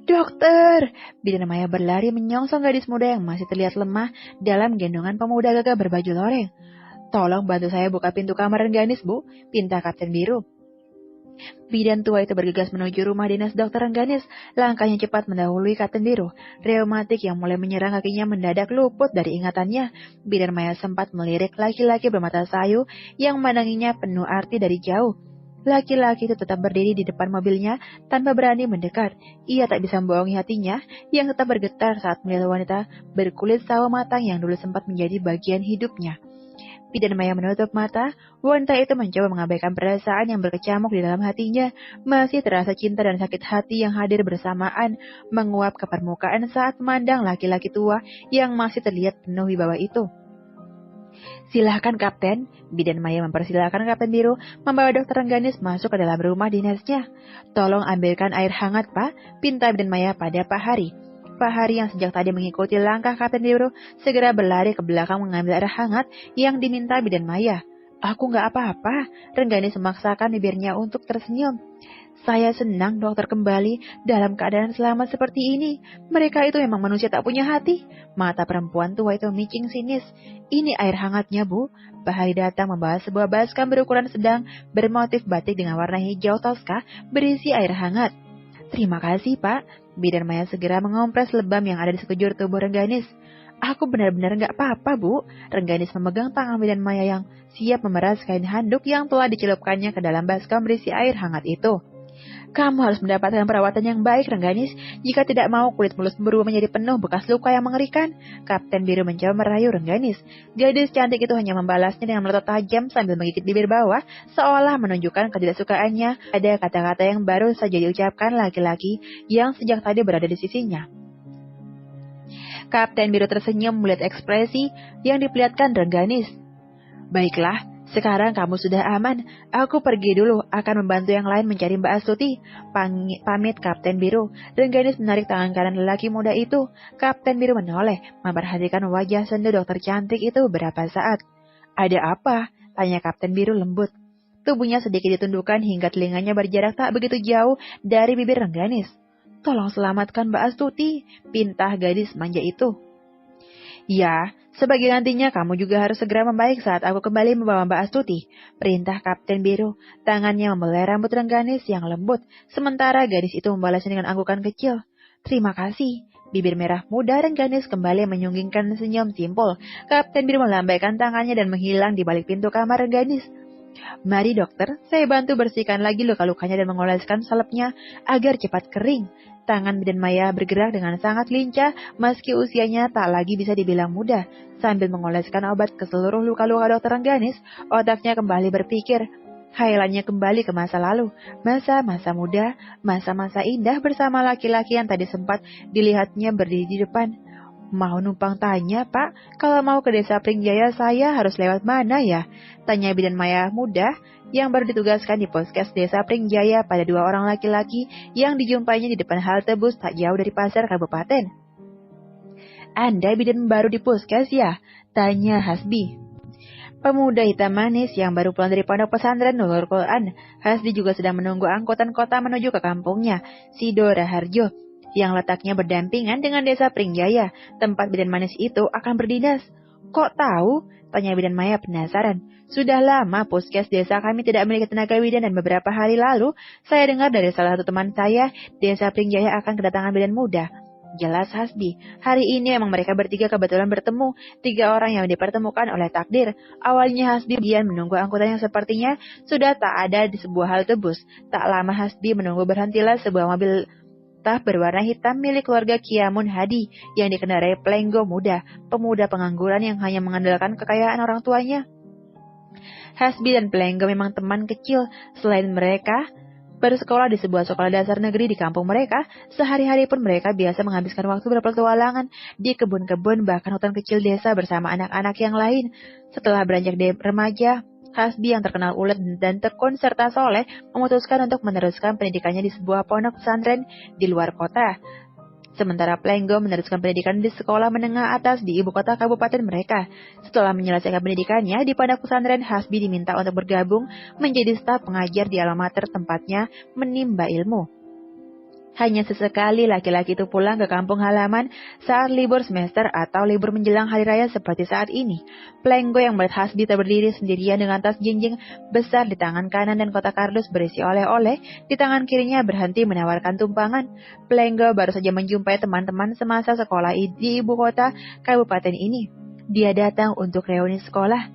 Dokter! Bidan Maya berlari menyongsong gadis muda yang masih terlihat lemah dalam gendongan pemuda gagah berbaju loreng. Tolong bantu saya buka pintu kamar Rengganis, Bu, pinta Kapten Biru. Bidan tua itu bergegas menuju rumah dinas Dokter Rengganis. Langkahnya cepat mendahului Kapten Biru. Reumatik yang mulai menyerang kakinya mendadak luput dari ingatannya. Bidan Maya sempat melirik laki-laki bermata sayu yang memandanginya penuh arti dari jauh. Laki-laki itu tetap berdiri di depan mobilnya tanpa berani mendekat. Ia tak bisa membohongi hatinya yang tetap bergetar saat melihat wanita berkulit sawo matang yang dulu sempat menjadi bagian hidupnya. Bidan Maya menutup mata, wanita itu mencoba mengabaikan perasaan yang berkecamuk di dalam hatinya. Masih terasa cinta dan sakit hati yang hadir bersamaan, menguap ke permukaan saat memandang laki-laki tua yang masih terlihat penuh wibawa itu. Silahkan Kapten, Bidan Maya mempersilahkan Kapten Biru membawa Dokter Rengganis masuk ke dalam rumah dinasnya. Tolong ambilkan air hangat, Pak, pinta Bidan Maya pada Pak Hari. Pak Hari yang sejak tadi mengikuti langkah Kapten Biru segera berlari ke belakang mengambil air hangat yang diminta Bidan Maya. Aku nggak apa-apa, Rengganis memaksakan bibirnya untuk tersenyum. Saya senang dokter kembali dalam keadaan selamat seperti ini. Mereka itu memang manusia tak punya hati. Mata perempuan tua itu micing sinis. Ini air hangatnya, Bu. Pak Hari datang membawa sebuah baskom berukuran sedang bermotif batik dengan warna hijau toska berisi air hangat. Terima kasih, Pak. Bidan Maya segera mengompres lebam yang ada di sekujur tubuh Rengganis. Aku benar-benar nggak apa-apa, Bu. Rengganis memegang tangan Bidan Maya yang siap memeras kain handuk yang telah dicelupkannya ke dalam baskom berisi air hangat itu. Kamu harus mendapatkan perawatan yang baik, Rengganis. Jika tidak mau, kulit mulus berubah menjadi penuh bekas luka yang mengerikan. Kapten Biru mencoba merayu Rengganis. Gadis cantik itu hanya membalasnya dengan melotot tajam sambil menggigit bibir bawah, seolah menunjukkan ketidaksukaannya. Ada kata-kata yang baru saja diucapkan laki-laki yang sejak tadi berada di sisinya. Kapten Biru tersenyum melihat ekspresi yang diperlihatkan Rengganis. Baiklah. Sekarang kamu sudah aman. Aku pergi dulu, akan membantu yang lain mencari Mbak Astuti. Pamit Kapten Biru. Rengganis menarik tangan kanan lelaki muda itu. Kapten Biru menoleh, memperhatikan wajah sendu dokter cantik itu beberapa saat. Ada apa? Tanya Kapten Biru lembut. Tubuhnya sedikit ditundukkan hingga telinganya berjarak tak begitu jauh dari bibir Rengganis. Tolong selamatkan Mbak Astuti, pinta gadis manja itu. Ya, sebagai gantinya kamu juga harus segera membaik saat aku kembali membawa Mbak Astuti. Perintah Kapten Biru. Tangannya membelai rambut Rengganis yang lembut, sementara gadis itu membalasnya dengan anggukan kecil. Terima kasih. Bibir merah muda Rengganis kembali menyunggingkan senyum simpul. Kapten Biru melambaikan tangannya dan menghilang di balik pintu kamar Rengganis. Mari dokter, saya bantu bersihkan lagi luka-lukanya dan mengoleskan salepnya agar cepat kering. Tangan Bidan Maya bergerak dengan sangat lincah meski usianya tak lagi bisa dibilang muda. Sambil mengoleskan obat ke seluruh luka-luka dokter Rengganis, otaknya kembali berpikir. Khayalannya kembali ke masa lalu, masa-masa muda, masa-masa indah bersama laki-laki yang tadi sempat dilihatnya berdiri di depan. Mau numpang tanya, Pak, kalau mau ke desa Pringjaya saya harus lewat mana ya? Tanya Bidan Maya muda yang baru ditugaskan di Puskes Desa Pringjaya pada dua orang laki-laki yang dijumpainya di depan halte bus tak jauh dari pasar kabupaten. Anda bidan baru di Puskes ya? Tanya Hasbi. Pemuda hitam manis yang baru pulang dari pondok pesantren Nurul Quran. Hasbi juga sedang menunggu angkutan kota menuju ke kampungnya, Sidora Harjo, yang letaknya berdampingan dengan desa Pringjaya, tempat bidan manis itu akan berdinas. Kok tahu? Tanya Bidan Maya penasaran. Sudah lama puskes desa kami tidak memiliki tenaga bidan dan beberapa hari lalu saya dengar dari salah satu teman saya, desa Pringjaya akan kedatangan bidan muda. Jelas Hasbi, hari ini memang mereka bertiga kebetulan bertemu, 3 orang yang dipertemukan oleh takdir. Awalnya Hasbi bagian menunggu angkutan yang sepertinya sudah tak ada di sebuah halte bus. Tak lama Hasbi menunggu berhentilah sebuah mobil berwarna hitam milik keluarga Kiamun Hadi yang dikendarai Plenggo muda, pemuda pengangguran yang hanya mengandalkan kekayaan orang tuanya. Hasbi dan Plenggo memang teman kecil. Selain mereka bersekolah di sebuah sekolah dasar negeri di kampung mereka, sehari-hari pun mereka biasa menghabiskan waktu berpetualangan di kebun-kebun bahkan hutan kecil desa bersama anak-anak yang lain. Setelah beranjak remaja, Hasbi yang terkenal ulet dan tekun serta soleh memutuskan untuk meneruskan pendidikannya di sebuah pondok pesantren di luar kota. Sementara Plenggo meneruskan pendidikan di sekolah menengah atas di ibu kota kabupaten mereka. Setelah menyelesaikan pendidikannya di pondok pesantren, Hasbi diminta untuk bergabung menjadi staf pengajar di alma mater tempatnya menimba ilmu. Hanya sesekali laki-laki itu pulang ke kampung halaman saat libur semester atau libur menjelang hari raya seperti saat ini. Plenggo yang melihat Hasbi berdiri sendirian dengan tas jinjing besar di tangan kanan dan kotak kardus berisi oleh-oleh di tangan kirinya berhenti menawarkan tumpangan. Plenggo baru saja menjumpai teman-teman semasa sekolah di ibu kota kabupaten ini. Dia datang untuk reuni sekolah.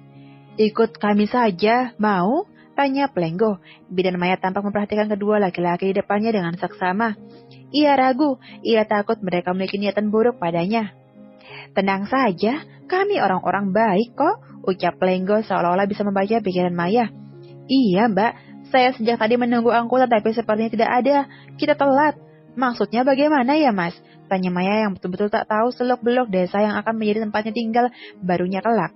"Ikut kami saja, mau?" tanya Plenggo. Bidan Maya tampak memperhatikan kedua laki-laki di depannya dengan seksama. Ia ragu, ia takut mereka memiliki niatan buruk padanya. "Tenang saja, kami orang-orang baik kok," ucap Plenggo seolah-olah bisa membaca pikiran Maya. "Iya mbak, saya sejak tadi menunggu angkutan tapi sepertinya tidak ada, kita telat." "Maksudnya bagaimana ya mas?" tanya Maya yang betul-betul tak tahu seluk-beluk desa yang akan menjadi tempatnya tinggal barunya kelak.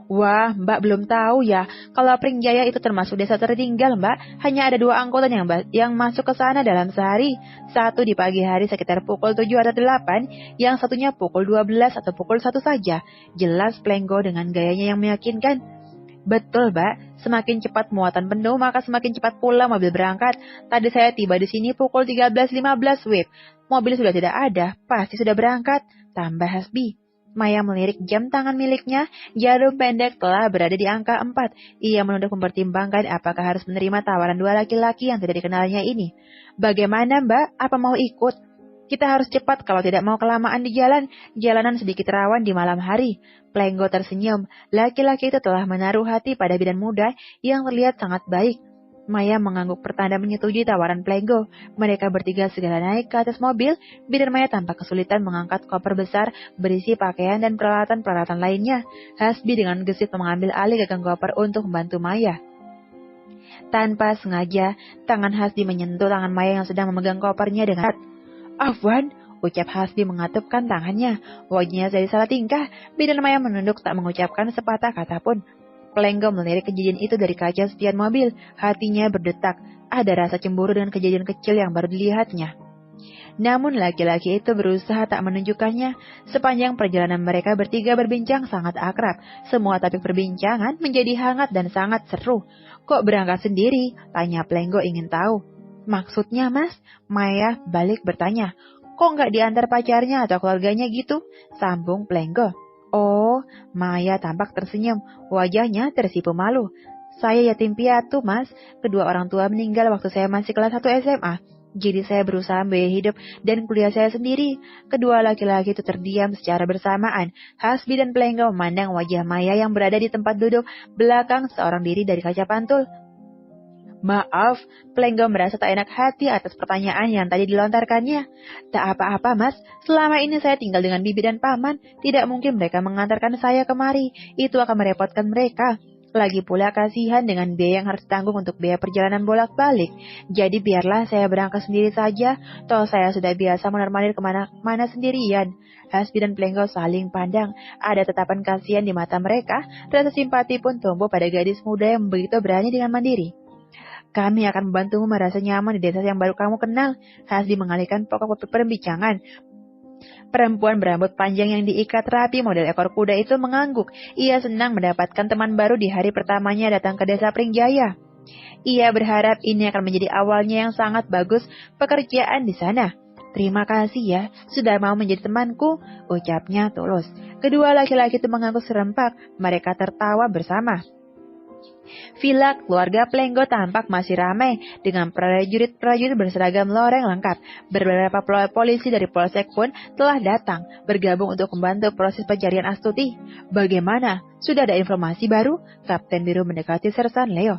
"Wah, Mbak belum tahu ya. Kalau Pringjaya itu termasuk desa tertinggal, Mbak. Hanya ada 2 angkutan yang masuk ke sana dalam sehari. Satu di pagi hari sekitar pukul 7 atau 8, yang satunya pukul 12 atau pukul 1 saja." Jelas Plenggo dengan gayanya yang meyakinkan. "Betul, Mbak. Semakin cepat muatan penuh, maka semakin cepat pula mobil berangkat. Tadi saya tiba di sini pukul 13.15 WIB. Mobil sudah tidak ada, pasti sudah berangkat," tambah Hasbi. Maya melirik jam tangan miliknya, jarum pendek telah berada di angka 4. Ia menunduk mempertimbangkan apakah harus menerima tawaran 2 laki-laki yang tidak dikenalnya ini. "Bagaimana mbak, apa mau ikut? Kita harus cepat kalau tidak mau kelamaan di jalan. Jalanan sedikit rawan di malam hari." Plenggo tersenyum. Laki-laki itu telah menaruh hati pada bidan muda yang terlihat sangat baik. Maya mengangguk pertanda menyetujui tawaran Plenggo. Mereka bertiga segera naik ke atas mobil. Bidan Maya tampak kesulitan mengangkat koper besar berisi pakaian dan peralatan-peralatan lainnya. Hasbi dengan gesit mengambil alih gagang koper untuk membantu Maya. Tanpa sengaja, tangan Hasbi menyentuh tangan Maya yang sedang memegang kopernya dengan erat. "Afwan," ucap Hasbi mengatupkan tangannya. Wajahnya jadi salah tingkah. Bidan Maya menunduk tak mengucapkan sepatah kata pun. Plenggo melirik kejadian itu dari kaca sepion mobil. Hatinya berdetak. Ada rasa cemburu dengan kejadian kecil yang baru dilihatnya. Namun laki-laki itu berusaha tak menunjukkannya. Sepanjang perjalanan mereka bertiga berbincang sangat akrab. Semua topik perbincangan menjadi hangat dan sangat seru. "Kok berangkat sendiri?" tanya Plenggo ingin tahu. "Maksudnya mas?" Maya balik bertanya. "Kok nggak diantar pacarnya atau keluarganya gitu?" sambung Plenggo. "Oh," Maya tampak tersenyum, wajahnya tersipu malu. "Saya yatim piatu, mas. Kedua orang tua meninggal waktu saya masih kelas 1 SMA. Jadi saya berusaha membiayai hidup dan kuliah saya sendiri." Kedua laki-laki itu terdiam secara bersamaan. Hasbi dan Plenggo memandang wajah Maya yang berada di tempat duduk belakang seorang diri dari kaca pantul. "Maaf," Plenggo merasa tak enak hati atas pertanyaan yang tadi dilontarkannya. "Tak apa-apa, mas. Selama ini saya tinggal dengan bibi dan paman. Tidak mungkin mereka mengantarkan saya kemari. Itu akan merepotkan mereka. Lagi pula kasihan dengan biaya yang harus ditanggung untuk biaya perjalanan bolak-balik. Jadi biarlah saya berangkat sendiri saja. Toh saya sudah biasa mondar-mandir kemana-mana sendirian." Hasbi dan Plenggo saling pandang. Ada tatapan kasihan di mata mereka. Rasa simpati pun tumbuh pada gadis muda yang begitu berani dengan mandiri. "Kami akan membantumu merasa nyaman di desa yang baru kamu kenal." Hasbi mengalihkan pokok perbincangan. Perempuan berambut panjang yang diikat rapi model ekor kuda itu mengangguk. Ia senang mendapatkan teman baru di hari pertamanya datang ke desa Pringjaya. Ia berharap ini akan menjadi awalnya yang sangat bagus pekerjaan di sana. "Terima kasih ya, sudah mau menjadi temanku," ucapnya tulus. Kedua laki-laki itu mengangguk serempak. Mereka tertawa bersama. Villa keluarga Plenggo tampak masih ramai dengan prajurit-prajurit berseragam loreng lengkap. Beberapa polisi dari Polsek pun telah datang bergabung untuk membantu proses pencarian Astuti. "Bagaimana? Sudah ada informasi baru?" Kapten Biru mendekati Sersan Leo.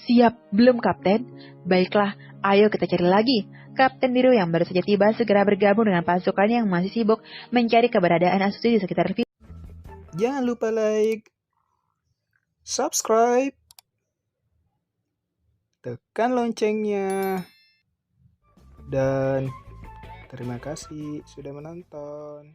"Siap, belum Kapten." "Baiklah, ayo kita cari lagi." Kapten Biru yang baru saja tiba segera bergabung dengan pasukan yang masih sibuk mencari keberadaan Astuti di sekitar villa. Jangan lupa like, subscribe, tekan loncengnya, dan terima kasih sudah menonton.